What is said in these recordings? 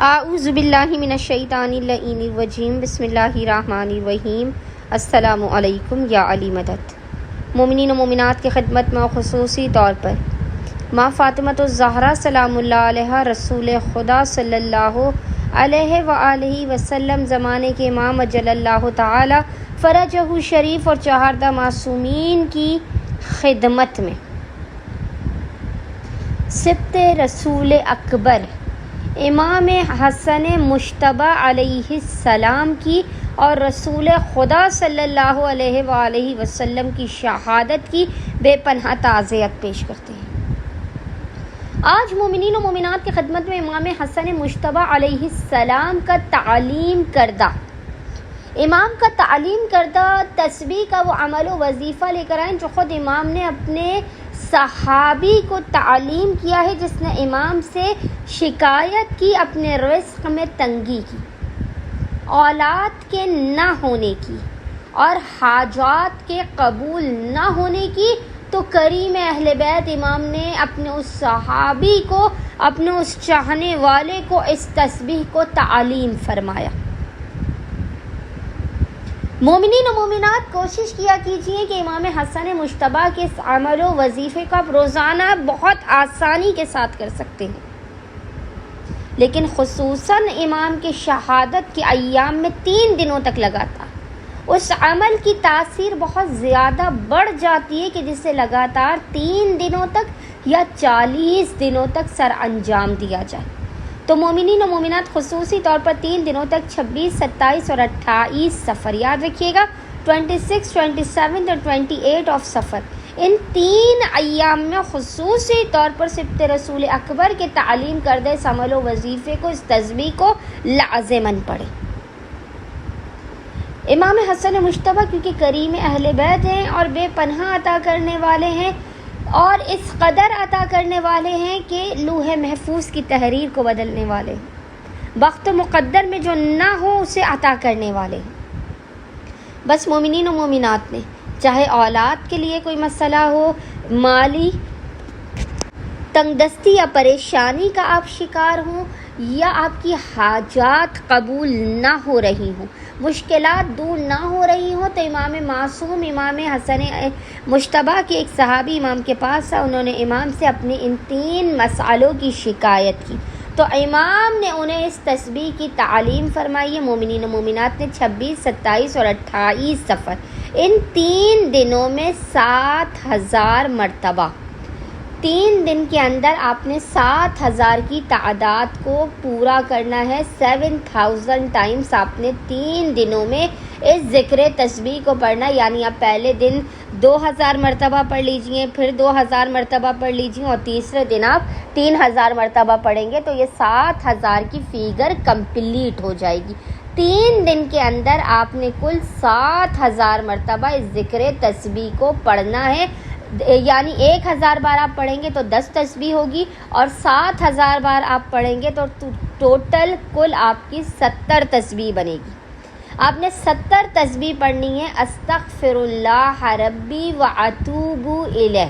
اعوذ باللہ من الشیطان اللعین الرجیم بسم اللہ الرحمن الرحیم۔ السلام علیکم یا علی مدد۔ مومنین و مومنات کی خدمت میں خصوصی طور پر ماں فاطمۃ الزہرا سلام اللہ علیہا رسول خدا صلی اللہ علیہ وآلہ وسلم زمانے کے امام جل اللہ تعالی فرجہ شریف اور چہاردہ معصومین کی خدمت میں سبط رسول اکبر امام حسن مجتبی علیہ السلام کی اور رسول خدا صلی اللہ علیہ وآلہ وسلم کی شہادت کی بے پناہ تعزیت پیش کرتے ہیں۔ آج مومنین و مومنات کی خدمت میں امام حسن مجتبی علیہ السلام کا تعلیم کردہ تسبیح کا وہ عمل و وظیفہ لے کر آئیں جو خود امام نے اپنے صحابی کو تعلیم کیا ہے، جس نے امام سے شکایت کی اپنے رزق میں تنگی کی، اولاد کے نہ ہونے کی اور حاجات کے قبول نہ ہونے کی، تو کریم اہل بیت امام نے اپنے اس صحابی کو، اپنے اس چاہنے والے کو اس تسبیح کو تعلیم فرمایا۔ مومنین و مومنات کوشش کیا کیجئے کہ امام حسن مجتبی کے اس عمل و وظیفے کو آپ روزانہ بہت آسانی کے ساتھ کر سکتے ہیں، لیکن خصوصاً امام کی شہادت کے ایام میں 3 دنوں تک لگاتار اس عمل کی تاثیر بہت زیادہ بڑھ جاتی ہے کہ جسے لگاتار 3 دنوں تک یا 40 دنوں تک سر انجام دیا جائے۔ تو مومنین و مومنات خصوصی طور پر 3 دنوں تک 26، 27 اور 28 صفر یاد رکھیے گا، 26، 27 اور 28 آف صفر، ان 3 ایام میں خصوصی طور پر سبط رسول اکبر کے تعلیم کردہ اس عمل و وظیفے کو، اس تسبیح کو لازماً پڑھیں۔ امام حسن مجتبی کیونکہ کریم اہل بیت ہیں اور بے پناہ عطا کرنے والے ہیں، اور اس قدر عطا کرنے والے ہیں کہ لوح محفوظ کی تحریر کو بدلنے والے ہیں، وقت مقدر میں جو نہ ہو اسے عطا کرنے والے ہیں۔ بس مومنین و مومنات نے چاہے اولاد کے لیے کوئی مسئلہ ہو، مالی تنگ دستی یا پریشانی کا آپ شکار ہوں، یا آپ کی حاجات قبول نہ ہو رہی ہوں، مشکلات دور نہ ہو رہی ہوں، تو امام معصوم امام حسن مجتبی کے ایک صحابی امام کے پاس آئے، انہوں نے امام سے اپنے ان 3 مسئلوں کی شکایت کی، تو امام نے انہیں اس تسبیح کی تعلیم فرمائی ہے۔ مومنین و مومنات نے 26، 27 اور 28 صفر، ان 3 دنوں میں 7000 مرتبہ، 3 دن کے اندر آپ نے 7000 کی تعداد کو پورا کرنا ہے۔ 7000 ٹائمز آپ نے 3 دنوں میں اس ذکر تسبیح کو پڑھنا، یعنی آپ پہلے دن 2000 مرتبہ پڑھ لیجئے، پھر 2000 مرتبہ پڑھ لیجئے، اور تیسرے دن آپ 3000 مرتبہ پڑھیں گے، تو یہ 7000 کی فیگر کمپلیٹ ہو جائے گی۔ 3 دن کے اندر آپ نے کل 7000 مرتبہ اس ذکر تسبیح کو پڑھنا ہے، یعنی 1000 بار آپ پڑھیں گے تو 10 تسبیح ہوگی، اور 7000 بار آپ پڑھیں گے تو ٹوٹل کل آپ کی 70 تسبیح بنے گی۔ آپ نے 70 تسبیح پڑھنی ہے۔ استغفر اللہ ربی واتوب الیہ،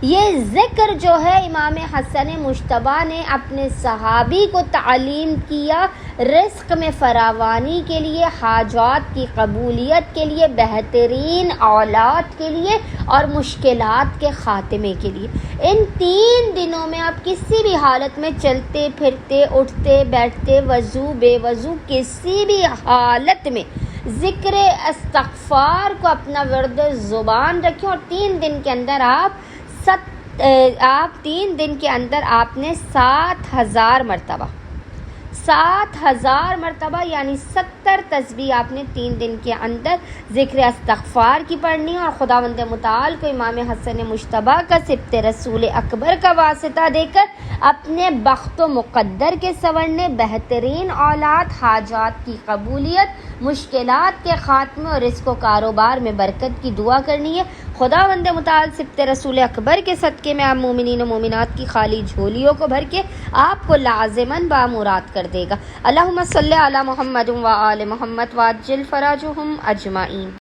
یہ ذکر جو ہے امام حسن مجتبی نے اپنے صحابی کو تعلیم کیا، رزق میں فراوانی کے لیے، حاجات کی قبولیت کے لیے، بہترین اولاد کے لیے اور مشکلات کے خاتمے کے لیے۔ ان 3 دنوں میں آپ کسی بھی حالت میں چلتے پھرتے، اٹھتے بیٹھتے، وضو بے وضو، کسی بھی حالت میں ذکر استغفار کو اپنا ورد زبان رکھیں، اور 3 دن کے اندر آپ 3 دن کے اندر آپ نے 7000 مرتبہ یعنی 70 تسبیح آپ نے 3 دن کے اندر ذکر استغفار کی پڑھنی ہے، اور خداوند متعال کو امام حسن مجتبی کا سبط رسول اکبر کا واسطہ دے کر اپنے بخت و مقدر کے سنورنے، بہترین اولاد، حاجات کی قبولیت، مشکلات کے خاتمے اور رزق و کاروبار میں برکت کی دعا کرنی ہے۔ خداوند متعال سبط رسول اکبر کے صدقے میں آپ مومنین و مومنات کی خالی جھولیوں کو بھر کے آپ کو لازماً بامراد کر دے گا۔ اللہم صلی علی محمد و آل محمد وعجل فراجہم اجمعین۔